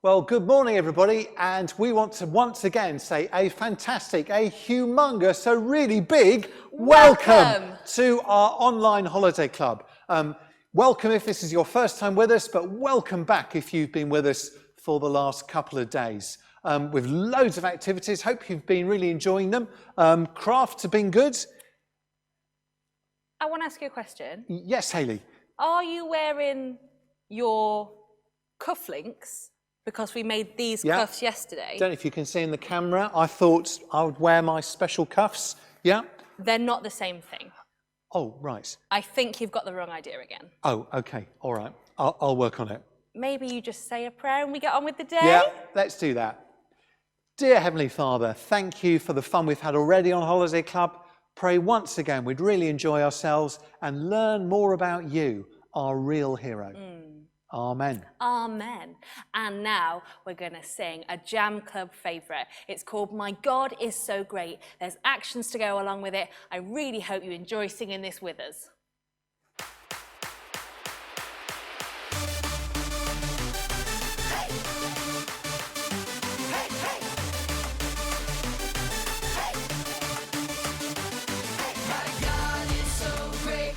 Well, good morning, everybody, and we want to once again say a fantastic, a humongous, a really big welcome to our online holiday club. Welcome if this is your first time with us, but welcome back if you've been with us for the last couple of days. With loads of activities, hope you've been really enjoying them. Crafts have been good. I want to ask you a question. Yes, Hayley. Are you wearing your cufflinks? Because we made these cuffs yesterday. Don't know if you can see in the camera. I thought I would wear my special cuffs. Yeah. They're not the same thing. Oh, right. I think you've got the wrong idea again. Oh, okay. All right. I'll work on it. Maybe you just say a prayer and we get on with the day? Yeah, let's do that. Dear Heavenly Father, thank you for the fun we've had already on Holiday Club. Pray once again we'd really enjoy ourselves and learn more about you, our real hero. Amen. Amen. And now we're going to sing a Jam Club favourite. It's called My God Is So Great. There's actions to go along with it. I really hope you enjoy singing this with us. My God is so great,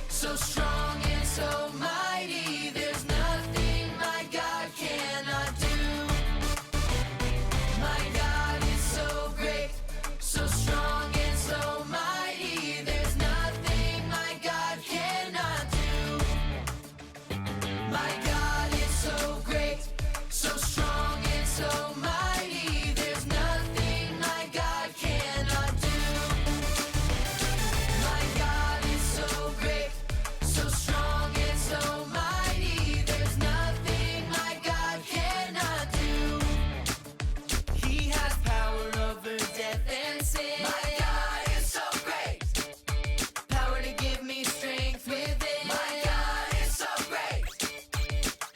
so strong and so mighty. There's nothing my God cannot do. My God is so great, so strong and so mighty. There's nothing my God cannot do. My God is so great, so strong and so mighty. There's nothing my God cannot do. My God is so great, so strong and so mighty. There's nothing my God cannot do. He has power over death and sin. My God is so great. Power to give me strength within. My God is so great.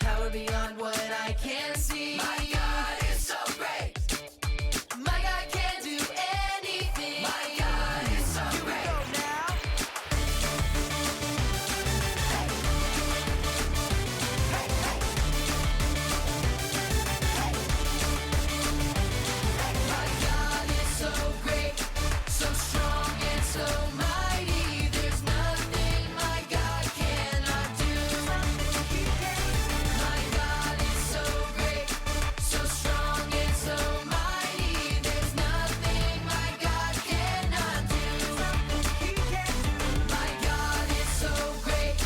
Power beyond what I can see. My God is so great. My God can do anything. My God is so great. Here we go now. My God is so great, so strong and so mighty. There's nothing my God cannot do. My God is so great, so strong and so mighty. There's nothing my God cannot do. My God is so great,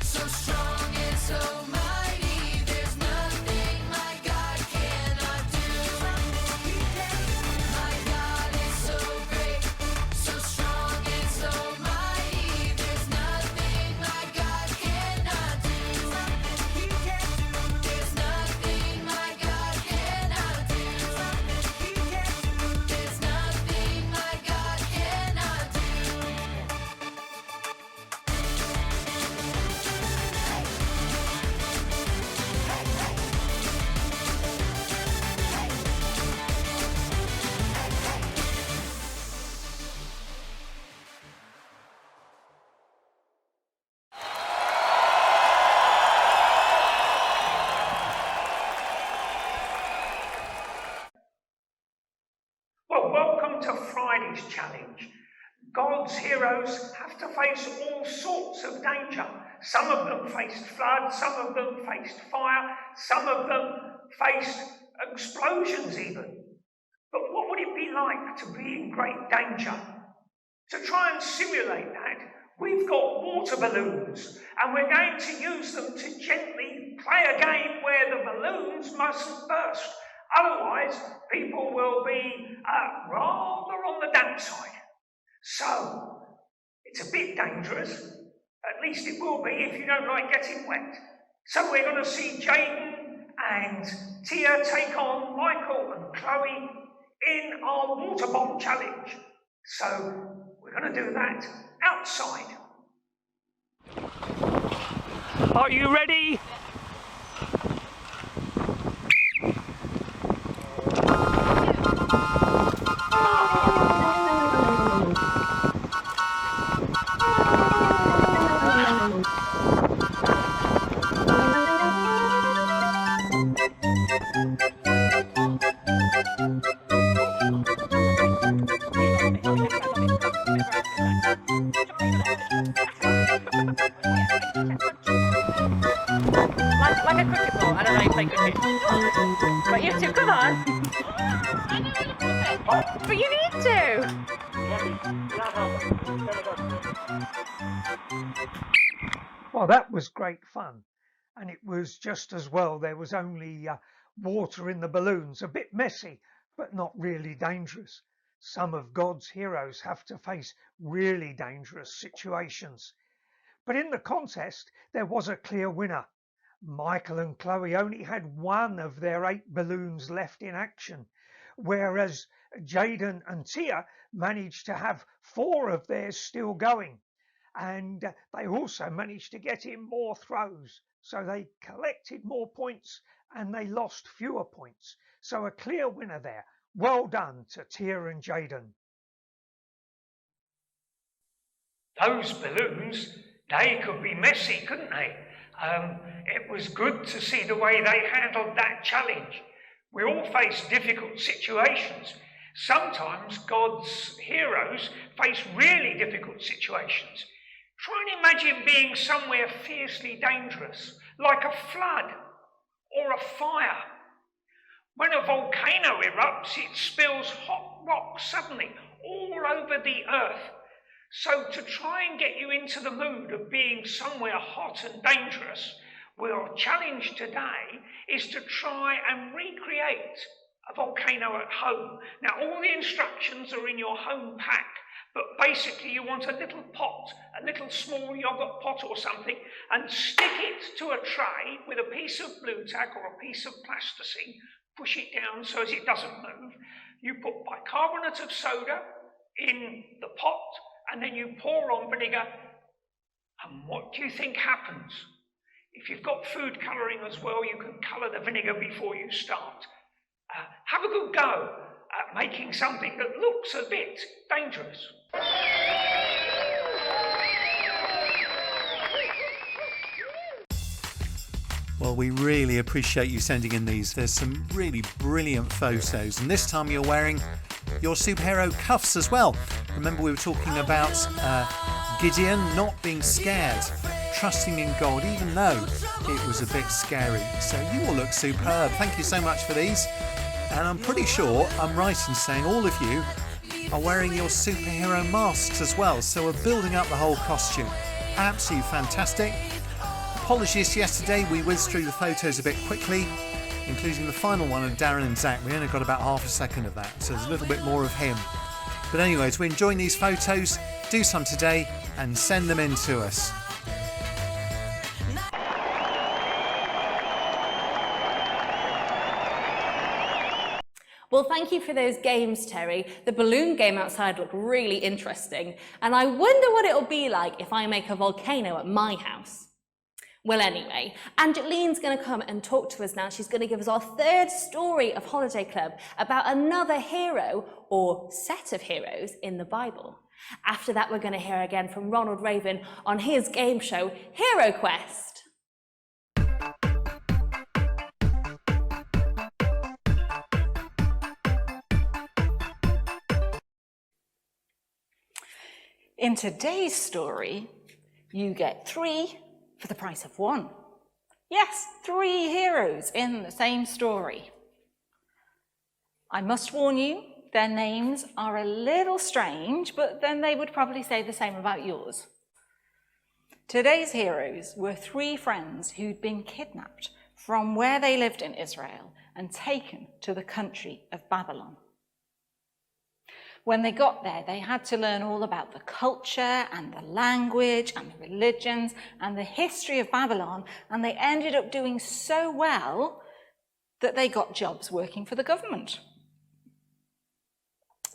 so strong and so mighty. There's nothing my God cannot do. My God is so great, so strong and so mighty. There's nothing my God cannot do. There's nothing my God cannot do. There's nothing my God cannot do. Well, welcome to Friday's challenge. God's heroes have to face all sorts of danger. Some of them faced flood, some of them faced fire, some of them faced explosions even. But what would it be like to be in great danger? To try and simulate that, we've got water balloons, and we're going to use them to gently play a game where the balloons mustn't burst. Otherwise, people will be rather on the damp side. So, it's a bit dangerous. At least it will be if you don't like getting wet. So we're going to see Jaden and Tia take on Michael and Chloe in our water bomb challenge. So, we're going to do that outside. Are you ready? Well, that was great fun. And it was just as well there was only water in the balloons, a bit messy, but not really dangerous. Some of God's heroes have to face really dangerous situations. But in the contest, there was a clear winner. Michael and Chloe only had one of their 8 balloons left in action, whereas Jaden and Tia managed to have 4 of theirs still going. And they also managed to get in more throws, so they collected more points and they lost fewer points. So a clear winner there. Well done to Tia and Jaden. Those balloons, they could be messy, couldn't they? It was good to see the way they handled that challenge. We all face difficult situations. Sometimes God's heroes face really difficult situations. Try and imagine being somewhere fiercely dangerous, like a flood or a fire. When a volcano erupts, it spills hot rock suddenly all over the earth. So to try and get you into the mood of being somewhere hot and dangerous, our challenge today is to try and recreate a volcano at home. Now, all the instructions are in your home pack, but basically you want a little pot, a little small yogurt pot or something, and stick it to a tray with a piece of blue tack or a piece of plasticine, push it down so as it doesn't move. You put bicarbonate of soda in the pot, and then you pour on vinegar, and what do you think happens? If you've got food colouring as well, you can colour the vinegar before you start. Have a good go at making something that looks a bit dangerous. Well, we really appreciate you sending in these. There's some really brilliant photos, and this time you're wearing your superhero cuffs as well. Remember, we were talking about Gideon not being scared, trusting in God, even though it was a bit scary. So you all look superb. Thank you so much for these. And I'm pretty sure I'm right in saying all of you are wearing your superhero masks as well. So we're building up the whole costume. Absolutely fantastic. Apologies yesterday, we whizzed through the photos a bit quickly, including the final one of Darren and Zach. We only got about half a second of that, so there's a little bit more of him. But anyways, we're enjoying these photos. Do some today and send them in to us. Well, thank you for those games, Terry. The balloon game outside looked really interesting, and I wonder what it'll be like if I make a volcano at my house. Well, anyway, Angeline's going to come and talk to us now. She's going to give us our third story of Holiday Club about another hero or set of heroes in the Bible. After that, we're going to hear again from Ronald Raven on his game show, Hero Quest. In today's story, you get 3 for the price of 1. Yes, 3 heroes in the same story. I must warn you, their names are a little strange, but then they would probably say the same about yours. Today's heroes were 3 friends who'd been kidnapped from where they lived in Israel and taken to the country of Babylon. When they got there, they had to learn all about the culture and the language and the religions and the history of Babylon, and they ended up doing so well that they got jobs working for the government.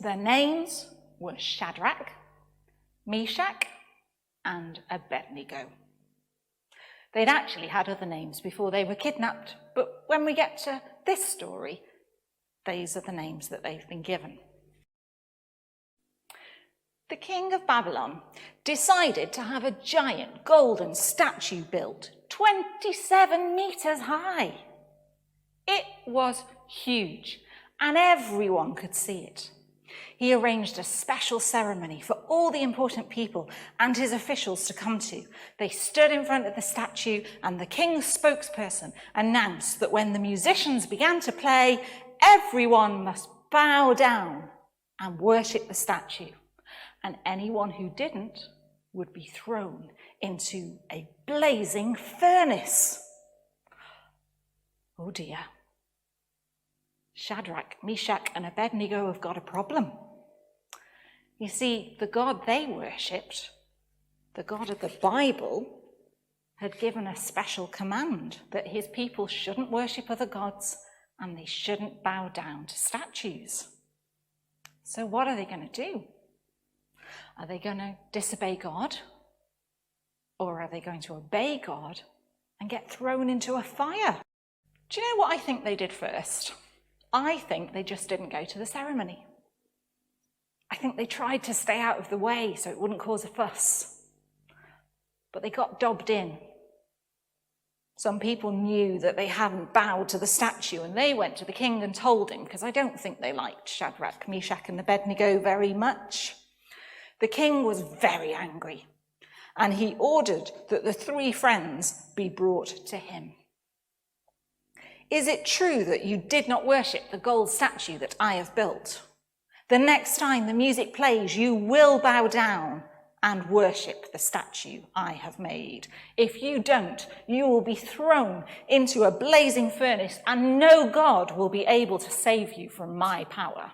Their names were Shadrach, Meshach, and Abednego. They'd actually had other names before they were kidnapped, but when we get to this story, these are the names that they've been given. The king of Babylon decided to have a giant golden statue built, 27 meters high. It was huge, and everyone could see it. He arranged a special ceremony for all the important people and his officials to come to. They stood in front of the statue, and the king's spokesperson announced that when the musicians began to play, everyone must bow down and worship the statue. and anyone who didn't would be thrown into a blazing furnace. Oh dear. Shadrach, Meshach, and Abednego have got a problem. You see, the God they worshipped, the God of the Bible, had given a special command that his people shouldn't worship other gods and they shouldn't bow down to statues. So what are they going to do? Are they going to disobey God? Or are they going to obey God and get thrown into a fire? Do you know what I think they did first? I think they just didn't go to the ceremony. I think they tried to stay out of the way so it wouldn't cause a fuss. But they got dobbed in. Some people knew that they hadn't bowed to the statue, and they went to the king and told him, because I don't think they liked Shadrach, Meshach, and Abednego very much. The king was very angry, and he ordered that the three friends be brought to him. Is it true that you did not worship the gold statue that I have built? The next time the music plays, you will bow down and worship the statue I have made. If you don't, you will be thrown into a blazing furnace, and no God will be able to save you from my power.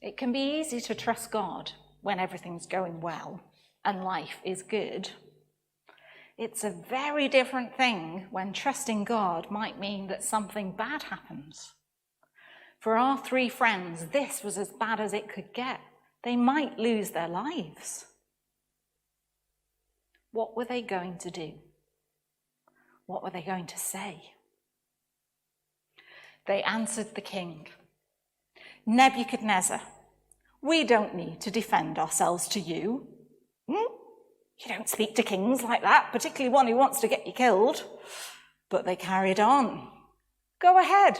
It can be easy to trust God when everything's going well and life is good. It's a very different thing when trusting God might mean that something bad happens. For our three friends, this was as bad as it could get. They might lose their lives. What were they going to do? What were they going to say? They answered the king, Nebuchadnezzar, we don't need to defend ourselves to you. You don't speak to kings like that, particularly one who wants to get you killed. But they carried on. Go ahead,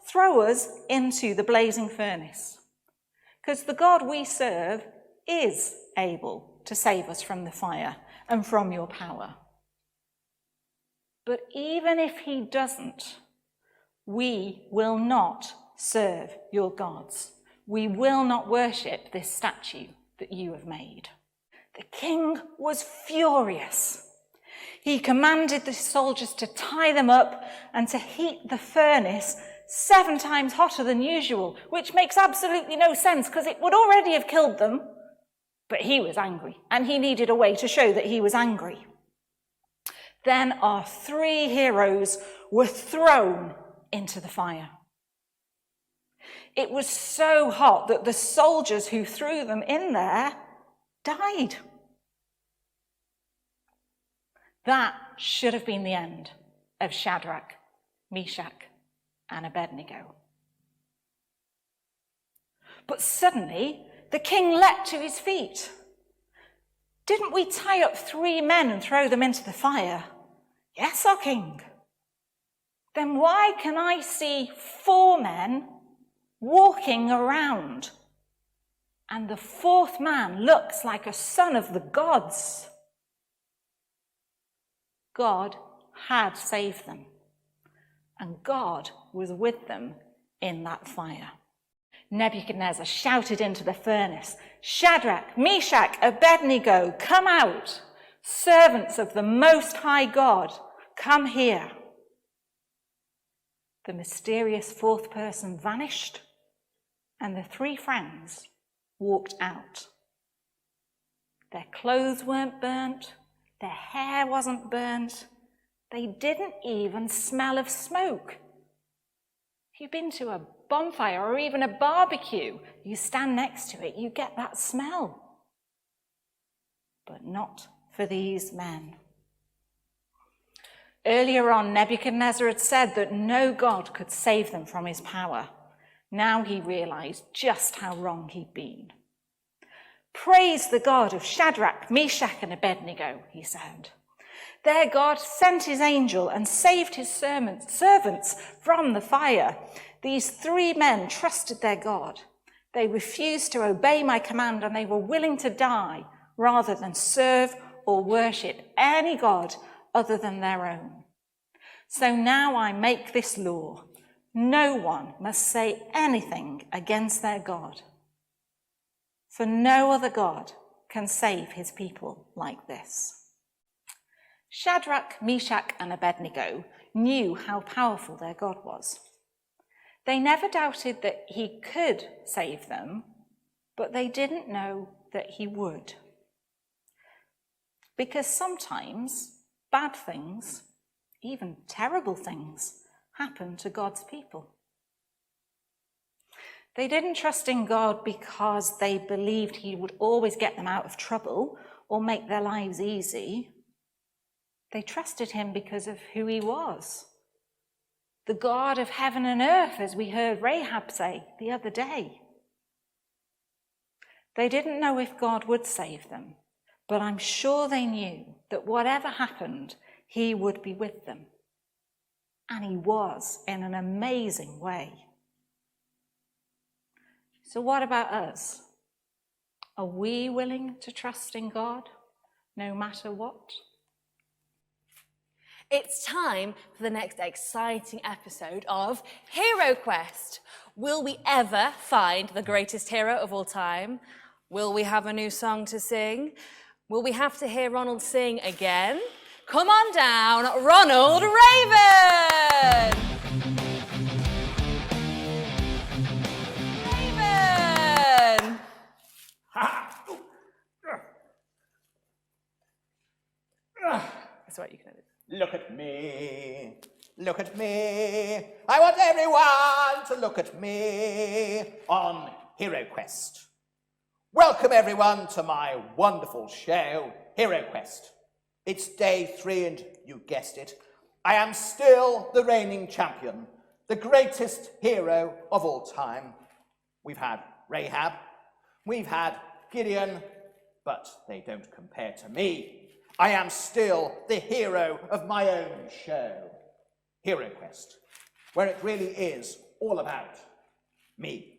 throw us into the blazing furnace, because the God we serve is able to save us from the fire and from your power. But even if he doesn't, we will not serve your gods. We will not worship this statue that you have made. The king was furious. He commanded the soldiers to tie them up and to heat the furnace 7 times hotter than usual, which makes absolutely no sense because it would already have killed them. But he was angry, and he needed a way to show that he was angry. Then our 3 heroes were thrown into the fire. It was so hot that the soldiers who threw them in there died. That should have been the end of Shadrach, Meshach, and Abednego. But suddenly, the king leapt to his feet. Didn't we tie up 3 men and throw them into the fire? Yes, our king. Then why can I see 4 men walking around, and the 4th man looks like a son of the gods? God had saved them, and God was with them in that fire. Nebuchadnezzar shouted into the furnace, Shadrach, Meshach, Abednego, come out! Servants of the Most High God, come here. The mysterious 4th person vanished, and the 3 friends walked out. Their clothes weren't burnt, their hair wasn't burnt, they didn't even smell of smoke. If you've been to a bonfire or even a barbecue, you stand next to it, you get that smell. But not for these men. Earlier on, Nebuchadnezzar had said that no God could save them from his power. Now he realized just how wrong he'd been. Praise the God of Shadrach, Meshach, and Abednego, he said. Their God sent his angel and saved his servants from the fire. These 3 men trusted their God. They refused to obey my command, and they were willing to die rather than serve or worship any God other than their own. So now I make this law. No one must say anything against their God, for no other God can save his people like this. Shadrach, Meshach, and Abednego knew how powerful their God was. They never doubted that he could save them, but they didn't know that he would. Because sometimes bad things, even terrible things, happen to God's people. They didn't trust in God because they believed he would always get them out of trouble or make their lives easy. They trusted him because of who he was. The God of heaven and earth, as we heard Rahab say the other day. They didn't know if God would save them, but I'm sure they knew that whatever happened, he would be with them. And he was, in an amazing way. So what about us? Are we willing to trust in God, no matter what? It's time for the next exciting episode of Hero Quest. Will we ever find the greatest hero of all time? Will we have a new song to sing? Will we have to hear Ronald sing again? Come on down, Ronald Raven! Raven! That's right, you can edit. Look at me, look at me. I want everyone to look at me on Hero Quest. Welcome everyone to my wonderful show, Hero Quest. It's day 3 and you guessed it, I am still the reigning champion, the greatest hero of all time. We've had Rahab, we've had Gideon, but they don't compare to me. I am still the hero of my own show, Hero Quest, where it really is all about me.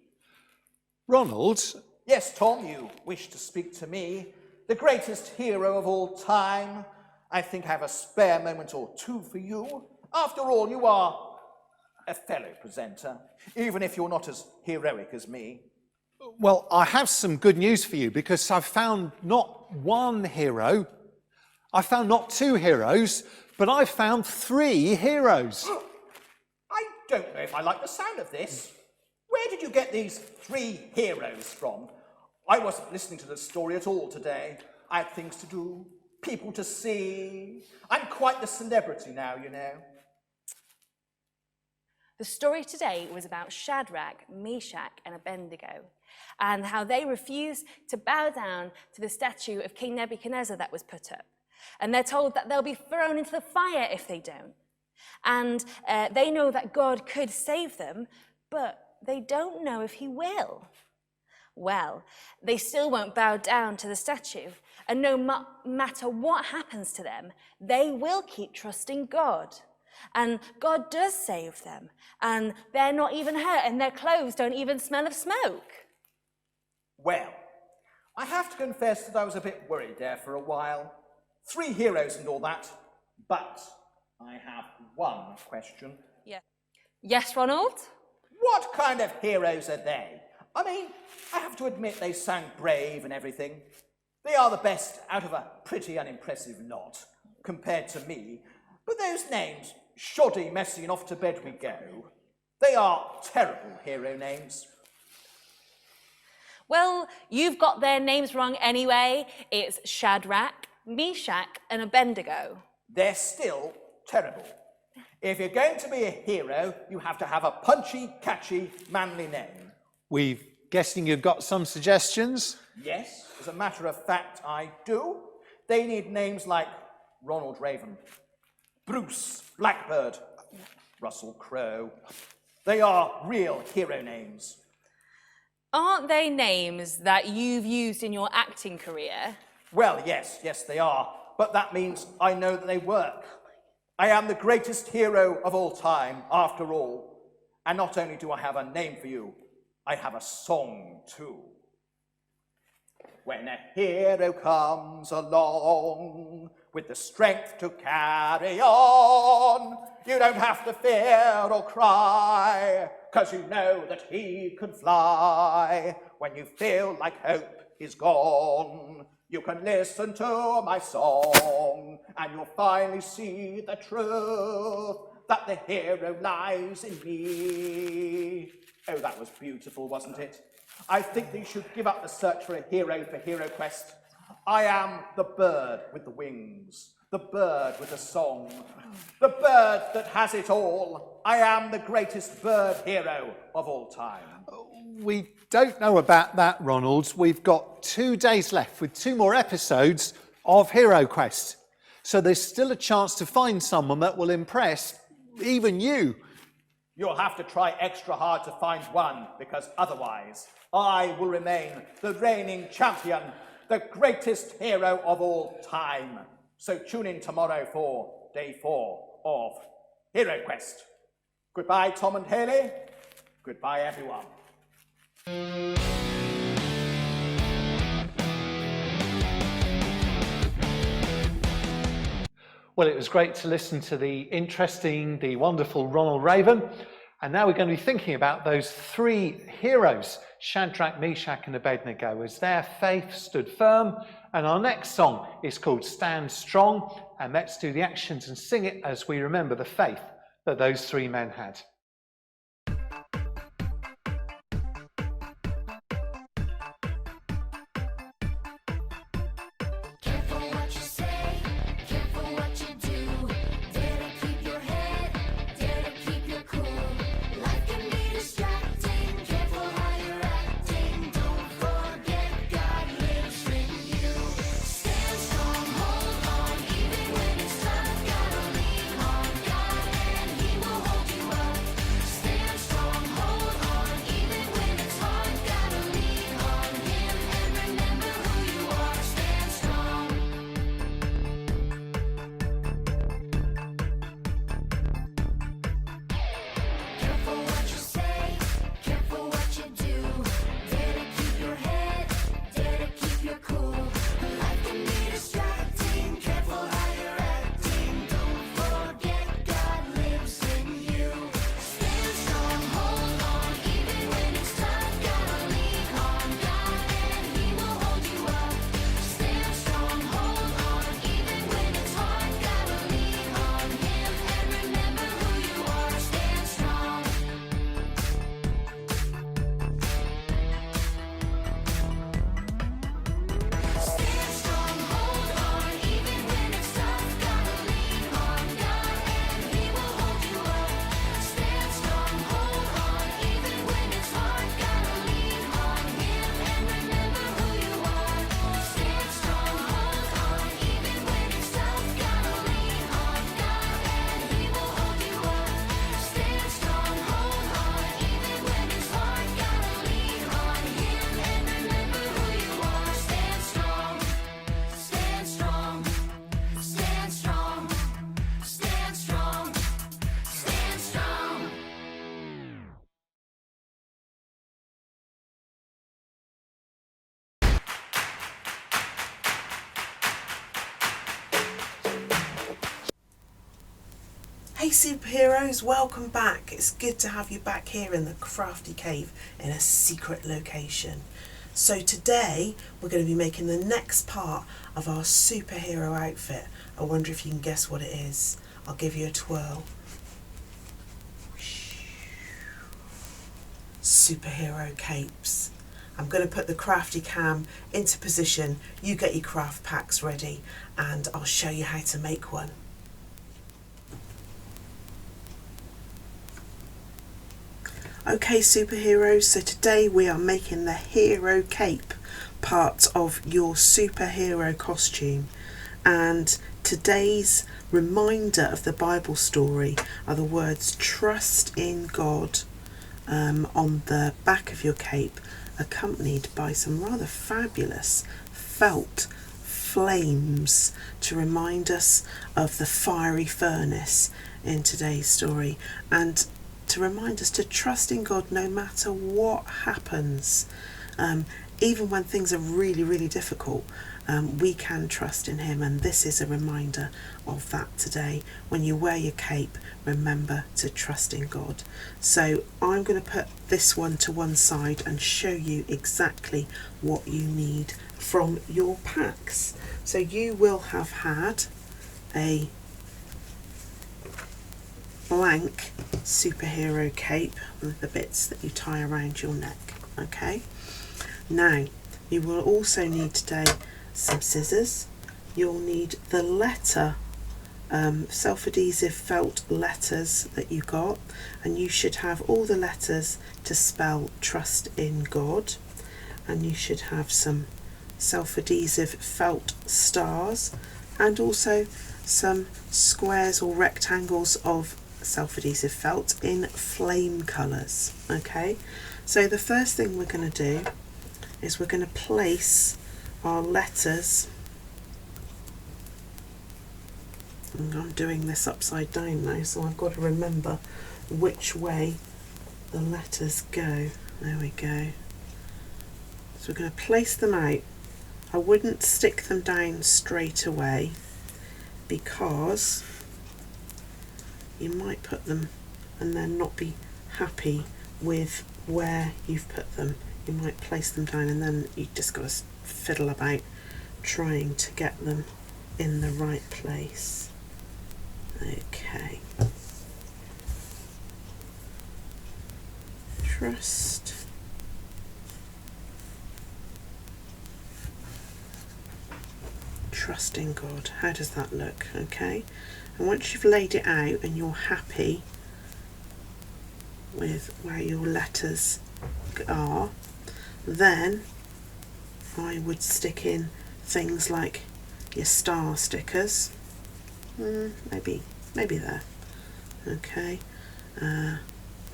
Ronald, Yes, Tom, you wish to speak to me, the greatest hero of all time. I think I have a spare moment or two for you. After all, you are a fellow presenter, even if you're not as heroic as me. well, I have some good news for you because I've found not one hero, I found not 2 heroes, but I've found 3 heroes. I don't know if I like the sound of this. Where did you get these 3 heroes from? I wasn't listening to the story at all today. I had things to do, people to see. I'm quite the celebrity now, you know. The story today was about Shadrach, Meshach, and Abednego, and how they refused to bow down to the statue of King Nebuchadnezzar that was put up. And they're told that they'll be thrown into the fire if they don't. And they know that God could save them, but they don't know if he will. Well, they still won't bow down to the statue, and no matter what happens to them, they will keep trusting God. And God does save them, and they're not even hurt, and their clothes don't even smell of smoke. Well, I have to confess that I was a bit worried there for a while. 3 heroes and all that, but I have one question. Yeah. Yes, Ronald? What kind of heroes are they? I mean, I have to admit they sound brave and everything. They are the best out of a pretty unimpressive lot, compared to me. But those names, Shoddy, Messy, and Off to Bed We Go, they are terrible hero names. Well, you've got their names wrong anyway. It's Shadrach, Meshach, and Abednego. They're still terrible. If you're going to be a hero, you have to have a punchy, catchy, manly name. We're guessing you've got some suggestions? Yes, as a matter of fact, I do. They need names like Ronald Raven, Bruce Blackbird, Russell Crowe. They are real hero names. Aren't they names that you've used in your acting career? Well, yes, they are. But that means I know that they work. I am the greatest hero of all time, after all. And not only do I have a name for you, I have a song too. When a hero comes along with the strength to carry on, You don't have to fear or cry, 'cause you know that he can fly. When you feel like hope is gone, you can listen to my song, and you'll finally see the truth, that the hero lies in me. Oh, that was beautiful, wasn't it? I think that you should give up the search for a hero for Hero Quest. I am the bird with the wings, the bird with a song, the bird that has it all. I am the greatest bird hero of all time. We don't know about that, Ronald. We've got 2 days left with 2 more episodes of Hero Quest. So there's still a chance to find someone that will impress even you. You'll have to try extra hard to find one, because otherwise I will remain the reigning champion, the greatest hero of all time. So tune in tomorrow for day 4 of Hero Quest. Goodbye, Tom and Haley. Goodbye, everyone. Well, it was great to listen to the interesting, the wonderful Ronald Raven. And now we're going to be thinking about those 3 heroes, Shadrach, Meshach and Abednego, as their faith stood firm. And our next song is called Stand Strong. And let's do the actions and sing it as we remember the faith that those 3 men had. Careful what you say, careful what you do. Dare to keep your head, dare to keep your cool. Life can be distracting, careful how you're acting. Don't forget God lives in you. Stand strong, hold on, even when it's tough. Gotta lean on God and He will hold you up. Stand strong, hold on, even when it's hard. Gotta lean on Him and remember who you are. Stand strong. Careful what you say, careful what you do. Dare to keep your head, dare to keep your cool. Life can be distracting, careful how you're acting. Don't forget God lives in you. Stand strong, hold on, even when it's tough. Gotta lean on God and He will hold you up. Stand strong, hold on, even when it's hard. Gotta lean on Him and remember who you are. Stand strong. Stand strong, hold on, even when it's tough. Gotta lean on God and He will hold you up. Stand strong, hold on, even when it's hard. Gotta lean on Him and remember who you are. Stand strong, hold on, even when it's tough. Gotta lean on God and He will hold you up. Stand strong, hold on, even when it's hard. Gotta lean on Him and remember who you are. Stand strong, stand strong, stand strong, stand strong, stand strong. Hey superheroes, welcome back. It's good to have you back here in the Crafty Cave in a secret location. So today we're going to be making the next part of our superhero outfit. I wonder if you can guess what it is. I'll give you a twirl. Superhero capes. I'm going to put the Crafty Cam into position. You get your craft packs ready and I'll show you how to make one. Okay superheroes, so today we are making the hero cape part of your superhero costume, and today's reminder of the Bible story are the words trust in God on the back of your cape, accompanied by some rather fabulous felt flames to remind us of the fiery furnace in today's story, and to remind us to trust in God no matter what happens. Even when things are really, really difficult, we can trust in him, and this is a reminder of that today. When you wear your cape, remember to trust in God. So I'm going to put this one to one side and show you exactly what you need from your packs. So you will have had a blank superhero cape with the bits that you tie around your neck. Okay, now you will also need today some scissors. You'll need the letter self-adhesive felt letters that you got, and you should have all the letters to spell trust in God, and you should have some self-adhesive felt stars, and also some squares or rectangles of self-adhesive felt in flame colours. Okay, so the first thing we're going to do is we're going to place our letters, and I'm doing this upside down now, so I've got to remember which way the letters go. There we go. So we're going to place them out. I wouldn't stick them down straight away because you might put them and then not be happy with where you've put them. You might place them down and then you just got to fiddle about trying to get them in the right place. Okay. Trust. Trust in God. How does that look? Okay. And once you've laid it out and you're happy with where your letters are, then I would stick in things like your star stickers. Maybe there. Okay.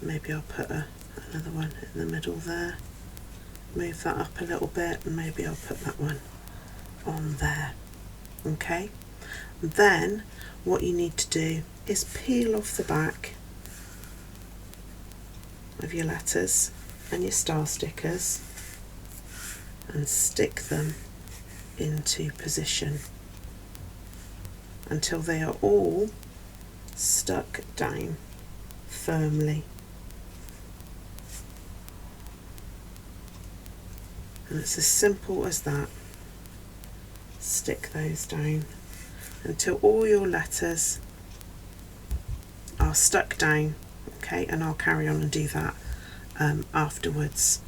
Maybe I'll put another one in the middle there. Move that up a little bit, and maybe I'll put that one on there. Okay. Then what you need to do is peel off the back of your letters and your star stickers and stick them into position until they are all stuck down firmly. And it's as simple as that. Stick those down until all your letters are stuck down. Okay, and I'll carry on and do that afterwards.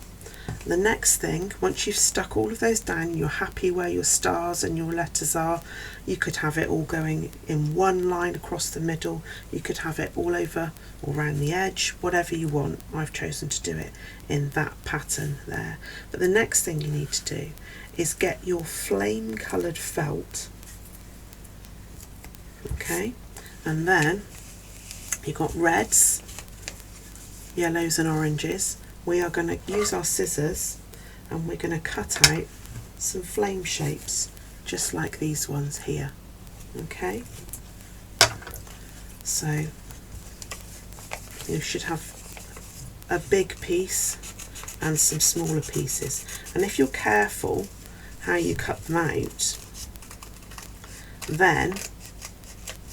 The next thing, once you've stuck all of those down, you're happy where your stars and your letters are. You could have it all going in one line across the middle. You could have it all over or around the edge, whatever you want. I've chosen to do it in that pattern there. But the next thing you need to do is get your flame coloured felt. Okay, and then you've got reds, yellows and oranges. We are going to use our scissors and we're going to cut out some flame shapes just like these ones here. Okay, so you should have a big piece and some smaller pieces, and if you're careful how you cut them out, then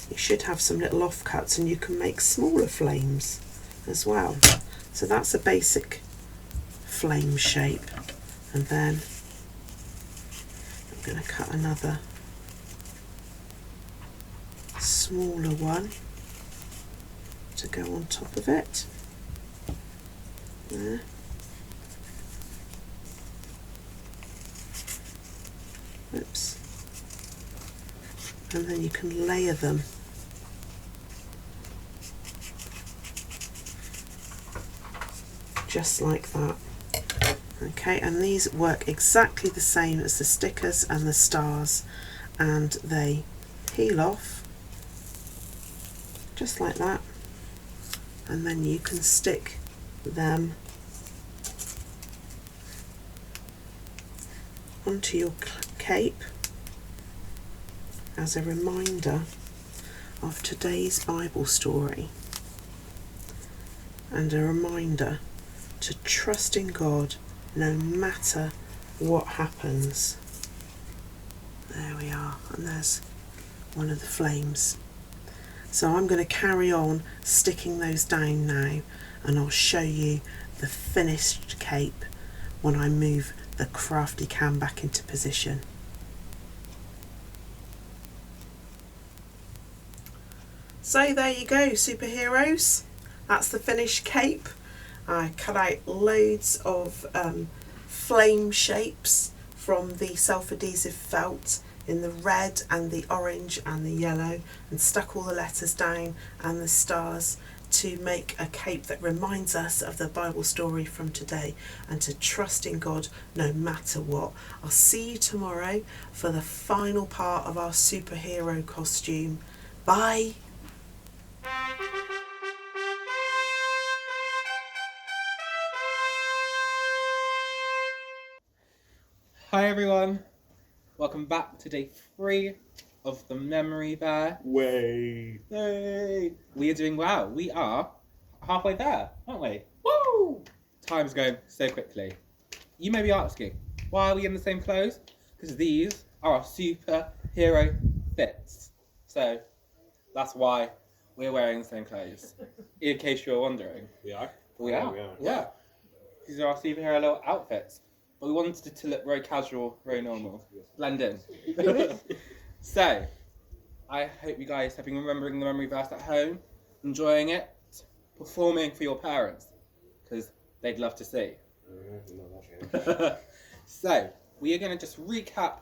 you should have some little offcuts and you can make smaller flames as well. So that's a basic flame shape, and then I'm going to cut another smaller one to go on top of it. There. Oops. And then you can layer them. Just like that. Okay, and these work exactly the same as the stickers and the stars, and they peel off just like that, and then you can stick them onto your cape as a reminder of today's Bible story and a reminder to trust in God no matter what happens. There we are, and there's one of the flames. So I'm going to carry on sticking those down now, and I'll show you the finished cape when I move the crafty cam back into position. So there you go, superheroes. That's the finished cape. I cut out loads of flame shapes from the self-adhesive felt in the red and the orange and the yellow, and stuck all the letters down and the stars to make a cape that reminds us of the Bible story from today, and to trust in God no matter what. I'll see you tomorrow for the final part of our superhero costume. Bye. Hi everyone, welcome back to day 3 of the Memory Bear. Way. Yay! We are doing well. We are halfway there, aren't we? Woo! Time's going so quickly. You may be asking, why are we in the same clothes? Because these are our superhero fits. So that's why we're wearing the same clothes. In case you're wondering. We are? We are. We are. Yeah. These are our superhero little outfits. But we wanted it to look very casual, very normal. Blend in. So, I hope you guys have been remembering the memory verse at home, enjoying it, performing for your parents, because they'd love to see. So, we are going to just recap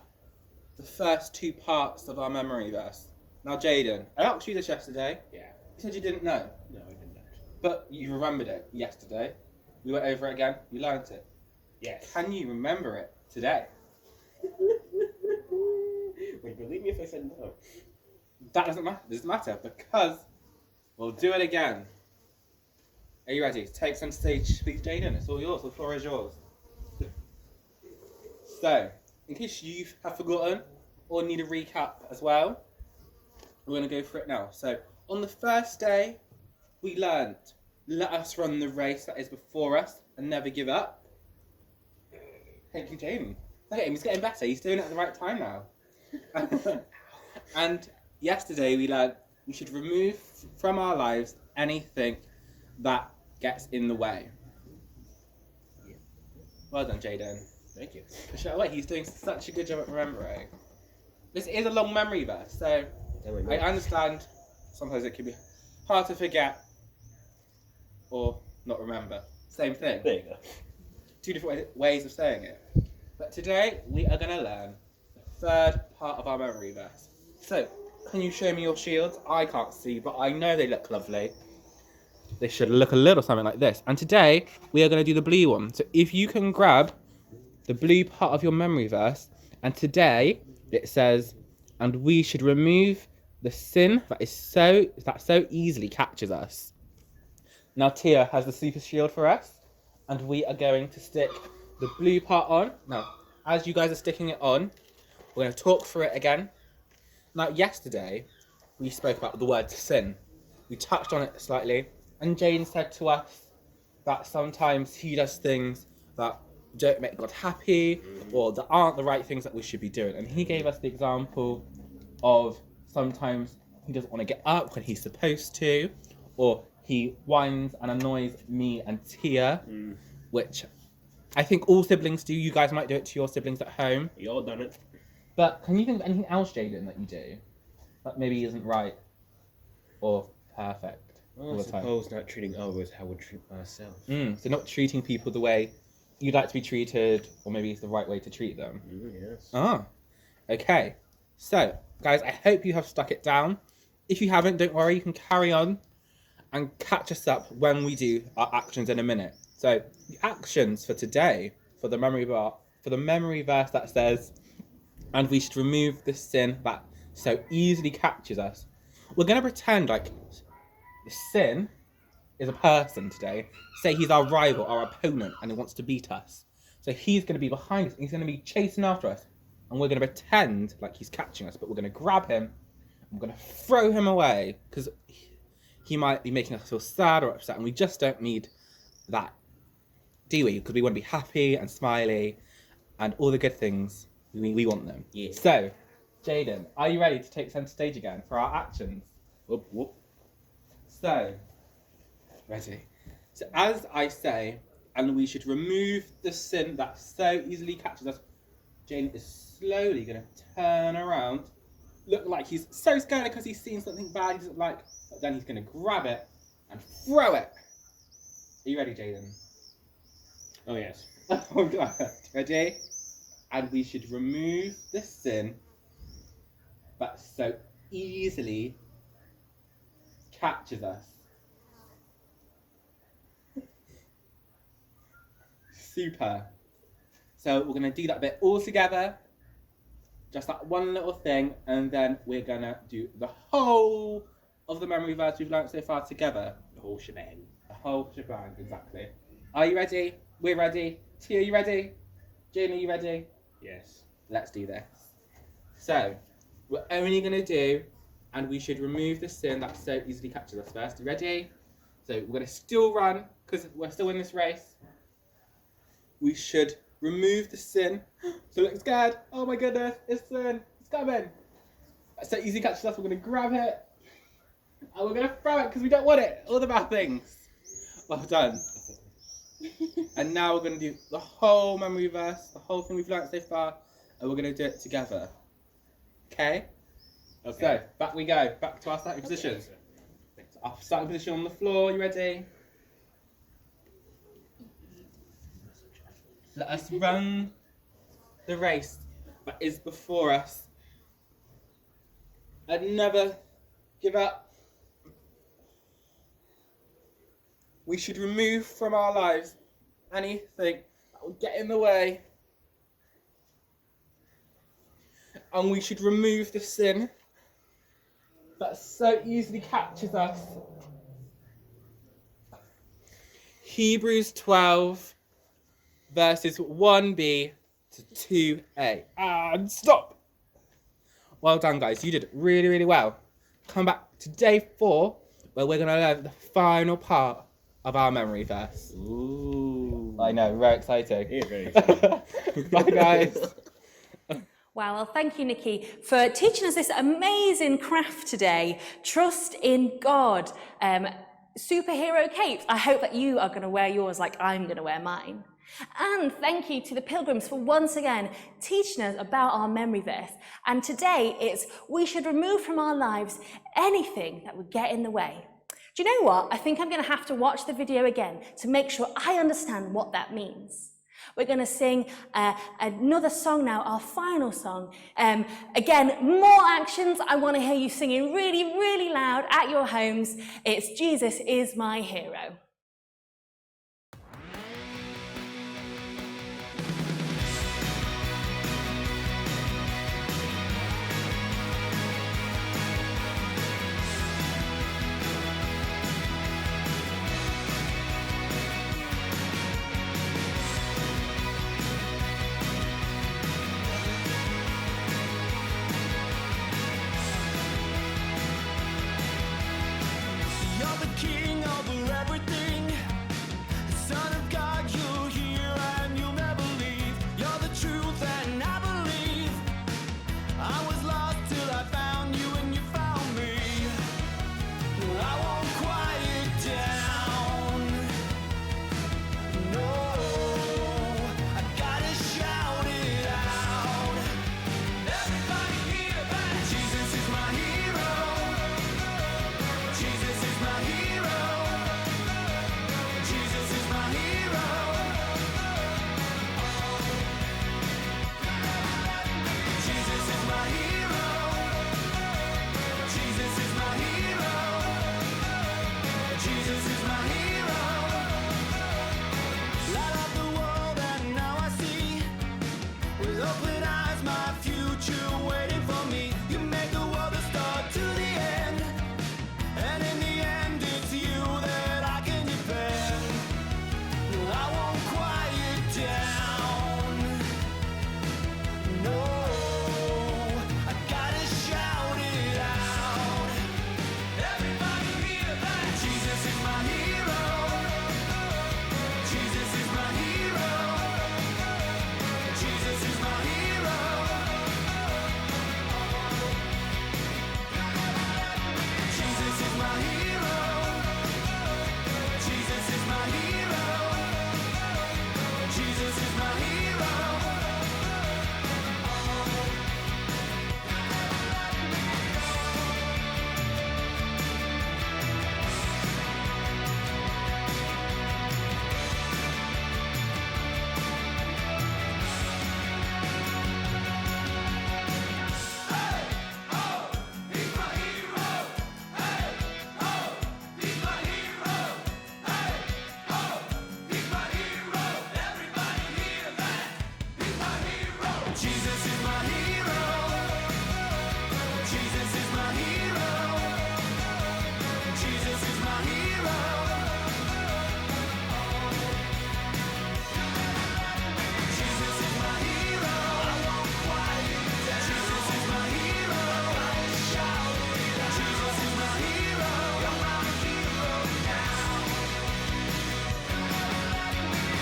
the first 2 parts of our memory verse. Now, Jaden, I asked you this yesterday. Yeah. You said you didn't know. No, I didn't actually. But you remembered it yesterday. We went over it again. You learnt it. Yes. Can you remember it today? Would you believe me if I said no? That doesn't matter. Doesn't matter because we'll do it again. Are you ready? Take center stage, please, Jaden. It's all yours. The floor is yours. So, in case you have forgotten or need a recap as well, we're going to go for it now. So, on the first day, we learned, let us run the race that is before us and never give up. Thank you, Jaden. Look at him, he's getting better. He's doing it at the right time now. And yesterday we learned we should remove from our lives anything that gets in the way. Well done, Jaden. Thank you. Wait, he's doing such a good job at remembering. This is a long memory verse, so I understand sometimes it can be hard to forget or not remember. Same thing. There you go. 2 different ways of saying it. But today we are going to learn the 3rd part of our memory verse. So, can you show me your shields? I can't see, but I know they look lovely. They should look a little something like this. And today we are going to do the blue one. So if you can grab the blue part of your memory verse, and today it says, and we should remove the sin that so easily catches us. Now Tia has the super shield for us. And we are going to stick the blue part on. Now, as you guys are sticking it on, we're going to talk through it again. Now, yesterday, we spoke about the word sin. We touched on it slightly, and Jane said to us that sometimes he does things that don't make God happy, or that aren't the right things that we should be doing. And he gave us the example of sometimes he doesn't want to get up when he's supposed to, or he whines and annoys me and Tia, which I think all siblings do. You guys might do it to your siblings at home. You all done it. But can you think of anything else, Jaden, that you do that maybe isn't right or perfect all I the time? suppose not treating others how we treat ourselves. So not treating people the way you'd like to be treated, or maybe it's the right way to treat them. Yes. Ah, okay. So, guys, I hope you have stuck it down. If you haven't, don't worry, you can carry on and catch us up when we do our actions in a minute. So, the actions for today, for the memory verse that says, and we should remove the sin that so easily catches us. We're going to pretend like the sin is a person today. Say he's our rival, our opponent, and he wants to beat us. So he's going to be behind us, and he's going to be chasing after us. And we're going to pretend like he's catching us, but we're going to grab him, and we're going to throw him away, because he might be making us feel sad or upset, and we just don't need that. do we? Because we want to be happy and smiley and all the good things. We want them. Yeah. So, Jaden, are you ready to take centre stage again for our actions? Whoop, whoop. So, ready. So as I say, and we should remove the sin that so easily catches us, Jaden is slowly going to turn around, look like he's so scared because he's seen something bad he doesn't like, but then he's going to grab it and throw it. Are you ready, Jaden? Oh, yes. Ready? And we should remove the sin that so easily catches us. Super. So we're going to do that bit all together. Just that one little thing, and then we're going to do the whole of the memory verse we've learnt so far together. The whole shebang. The whole shebang, exactly. Are you ready? We're ready. Tia, are you ready? Jane, are you ready? Yes. Let's do this. So, we're only going to do, and we should remove the sin that so easily catches us first. You ready? So, we're going to still run, because we're still in this race. We should remove the sin. So, look scared. Oh my goodness, it's sin. It's coming. That so easily catches us. We're going to grab it, and we're going to throw it, because we don't want it. All the bad things. Well done. And now we're going to do the whole memory verse, the whole thing we've learnt so far, and we're going to do it together. Okay? Okay. So, back we go. Back to our starting position. So our starting position on the floor. You ready? Let us run the race that is before us. And never give up. We should remove from our lives anything that will get in the way. And we should remove the sin that so easily catches us. Hebrews 12, verses 1b to 2a. And stop! Well done, guys. You did really, really well. Come back to day 4, where we're going to learn the final part of our memory verse. Ooh. I know, very exciting. It is very exciting. Bye, guys. Wow, well, thank you, Nikki, for teaching us this amazing craft today. Trust in God. Superhero capes. I hope that you are going to wear yours like I'm going to wear mine. And thank you to the Pilgrims for once again teaching us about our memory verse. And today it's, we should remove from our lives anything that would get in the way. Do you know what? I think I'm going to have to watch the video again to make sure I understand what that means. We're going to sing another song now, our final song. Again, more actions. I want to hear you singing really, really loud at your homes. It's Jesus is my hero. You're the king over everything. Son of God, you're here and you'll never leave. You're the truth and I believe. I was lost till I found you and you found me. I won't quiet down. No, I gotta shout it out. Everybody hear that Jesus is my hero. Jesus is my hero. Jesus is my hero. Jesus is my hero. Jesus is my hero. Jesus is my hero. Light up the world and now I see. With open eyes my future waiting for me. You make the world the start to the end. And in the end, it's you that I can depend. I won't quiet down. No, I gotta shout it out. Everybody hear that? Jesus is my hero. Jesus is my hero. Jesus is my hero. Jesus is my hero. Jesus is my hero. Jesus is my hero. I won't quiet down. Jesus is my hero. I shout it out. Jesus is my hero. You're my hero now.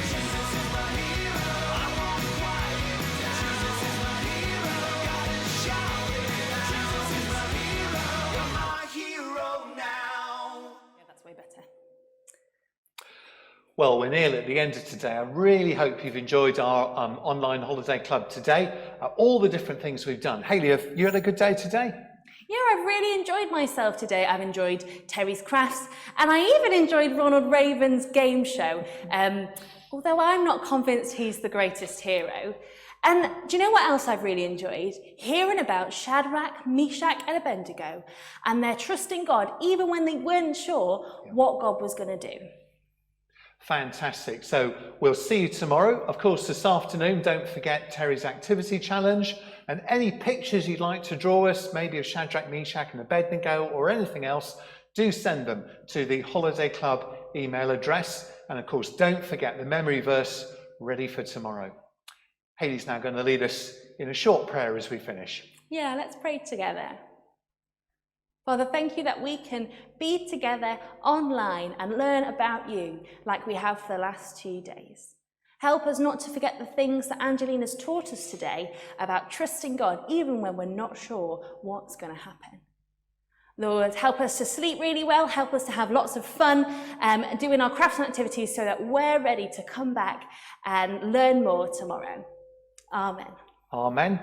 Jesus is my hero. I won't quiet down. Jesus is my hero. Gotta shout it out. Jesus is my hero. You're my hero now. Yeah, that's way better. Well, we're nearly at the end of today. I really hope you've enjoyed our online holiday club today. All the different things we've done. Hayley, have you had a good day today? Yeah, I've really enjoyed myself today. I've enjoyed Terry's crafts, and I even enjoyed Ronald Raven's game show, although I'm not convinced he's the greatest hero. And do you know what else I've really enjoyed? Hearing about Shadrach, Meshach, and Abednego, and their trusting God, even when they weren't sure what God was going to do. Fantastic. So we'll see you tomorrow. Of course, this afternoon, don't forget Terry's activity challenge, and any pictures you'd like to draw us, maybe of Shadrach, Meshach and Abednego or anything else, do send them to the Holiday Club email address. And of course, don't forget the memory verse ready for tomorrow. Hayley's now going to lead us in a short prayer as we finish. Yeah, let's pray together. Father, thank you that we can be together online and learn about you like we have for the last 2 days. Help us not to forget the things that Angelina's taught us today about trusting God, even when we're not sure what's going to happen. Lord, help us to sleep really well, help us to have lots of fun doing our crafts and activities so that we're ready to come back and learn more tomorrow. Amen. Amen.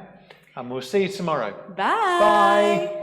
And we'll see you tomorrow. Bye. Bye.